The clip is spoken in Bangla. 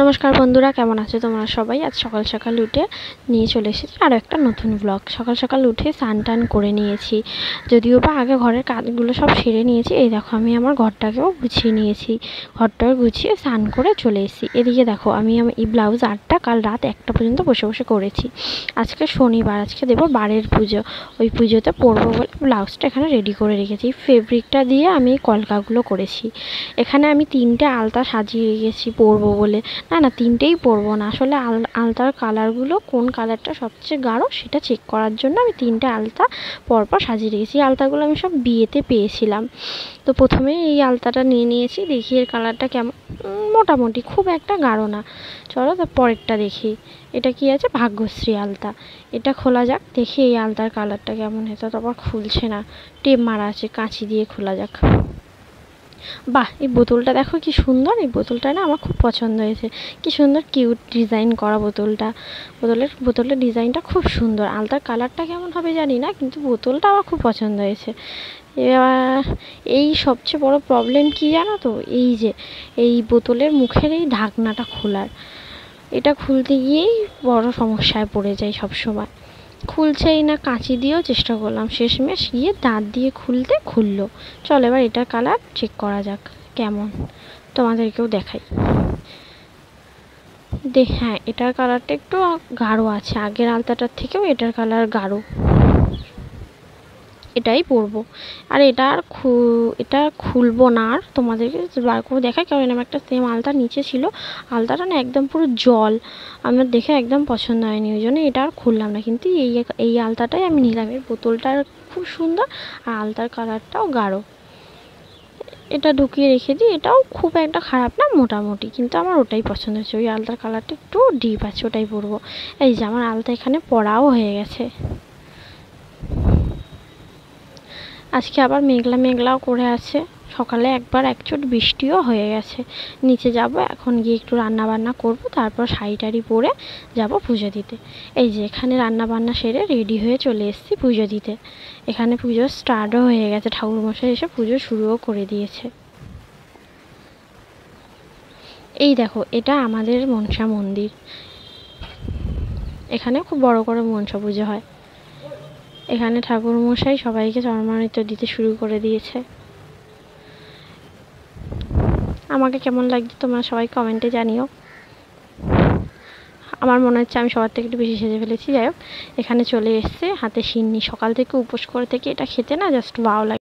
নমস্কার বন্ধুরা, কেমন আছো তোমরা সবাই? আজ সকাল সকাল উঠে নিয়ে চলে এসেছি আরও একটা নতুন ব্লগ। সকাল সকাল উঠে স্নান টান করে নিয়েছি, যদিও বা আগে ঘরের কাজগুলো সব সেরে নিয়েছি। এই দেখো, আমি আমার ঘরটাকেও গুছিয়ে নিয়েছি, ঘরটাও গুছিয়ে স্নান করে চলে এসেছি। এদিকে দেখো, আমি এই ব্লাউজ আর্টটা কাল রাত 1টা পর্যন্ত বসে বসে করেছি। আজকে শনিবার, আজকে দেবো বারের পুজো, ওই পুজোতে পরবো বলে ব্লাউজটা এখানে রেডি করে রেখেছি। ফেব্রিকটা দিয়ে আমি কলকাগুলো করেছি। এখানে আমি 3টে আলতা সাজিয়ে রেখেছি পরবো বলে। না, 3টেই পরবো না, আসলে আলতার কালারগুলো কোন কালারটা সবচেয়ে গাঢ় সেটা চেক করার জন্য আমি 3টে আলতা পরপর সাজিয়ে রেখেছি। আলতাগুলো আমি সব বিয়েতে পেয়েছিলাম। তো প্রথমে এই আলতাটা নিয়ে নিয়েছি, দেখি এর কালারটা কেমন। মোটামুটি, খুব একটা গাঢ় না। চলো তার পরেরটা দেখি। এটা কি আছে? ভাগ্যশ্রী আলতা। এটা খোলা যাক, দেখি এই আলতার কালারটা কেমন। এটা তো আবার খুলছে না, টেপ মারা আছে, কাঁচি দিয়ে খোলা যাক। বাহ, এই বোতলটা দেখো কি সুন্দর। এই বোতলটা না আমার খুব পছন্দ হয়েছে। কি সুন্দর কিউট ডিজাইন করা বোতলটা। বোতলের ডিজাইনটা খুব সুন্দর। আলতার কালারটা কেমন হবে জানি না, কিন্তু বোতলটা আমার খুব পছন্দ হয়েছে। এবার এই সবচেয়ে বড় প্রবলেম কি জানো তো? এই যে এই বোতলের মুখের এই ঢাকনাটা খোলার, এটা খুলতে গিয়েই বড় সমস্যায় পড়ে যাই সব সময়। খুলছেই না, কাঁচি দিয়েও চেষ্টা করলাম, শেষমেশ গিয়ে দাঁত দিয়ে খুললো। চল এবার এটার কালার চেক করা যাক কেমন, তোমাদেরকেও দেখাই। হ্যাঁ, এটার কালারটা একটু গাঢ় আছে, আগের আলতাটার থেকেও এটার কালার গাঢ়। এটাই পরবো। আর এটা খুলবো না, আর তোমাদেরকে বার করে দেখাই, কারণ আমার একটা সেম আলতা নিচে ছিল। আলতাটা না একদম পুরো জল, আমার দেখে একদম পছন্দ হয়নি, ওই জন্য এটা আর খুললাম না। কিন্তু এই আলতাটাই আমি নিলাম। এর বোতলটা খুব সুন্দর, আর আলতার কালারটাও গাঢ়। এটা ঢুকিয়ে রেখে দিই। এটাও খুব একটা খারাপ না, মোটামুটি, কিন্তু আমার ওটাই পছন্দ হয়েছে। ওই আলতার কালারটা একটু ডিপ আছে, ওটাই পরবো। এই যে আমার আলতা এখানে পরাও হয়ে গেছে। আজকে আবার মেঘলা মেঘলাও করে আছে। সকালে একবার একচোট বৃষ্টিও হয়ে গেছে। নিচে যাব, এখন গিয়ে একটু রান্না বান্না করব, তারপর শাড়ি টাড়ি পরে যাব পুজো দিতে। এই যে এখানে রান্না বান্না সেরে রেডি হয়ে চলে এসেছি পুজো দিতে। এখানে পুজো স্টার্টও হয়ে গেছে, ঠাকুরমশাই এসে পুজো শুরুও করে দিয়েছে। এই দেখো, এটা আমাদের মনসা মন্দির। এখানে খুব বড় করে মনসা পুজো হয়। এখানে ঠাকুরমশাই সবাইকে চরমানৃত্য দিতে শুরু করে দিয়েছে। আমাকে কেমন লাগছে তোমরা সবাই কমেন্টে জানিও। আমার মনে হচ্ছে আমি সবার থেকে একটু বেশি সেজে ফেলেছি। যাই হোক, এখানে চলে এসছে হাতে সিন্নি। সকাল থেকে উপোস করে থেকে এটা খেতে না জাস্ট ভালো লাগে।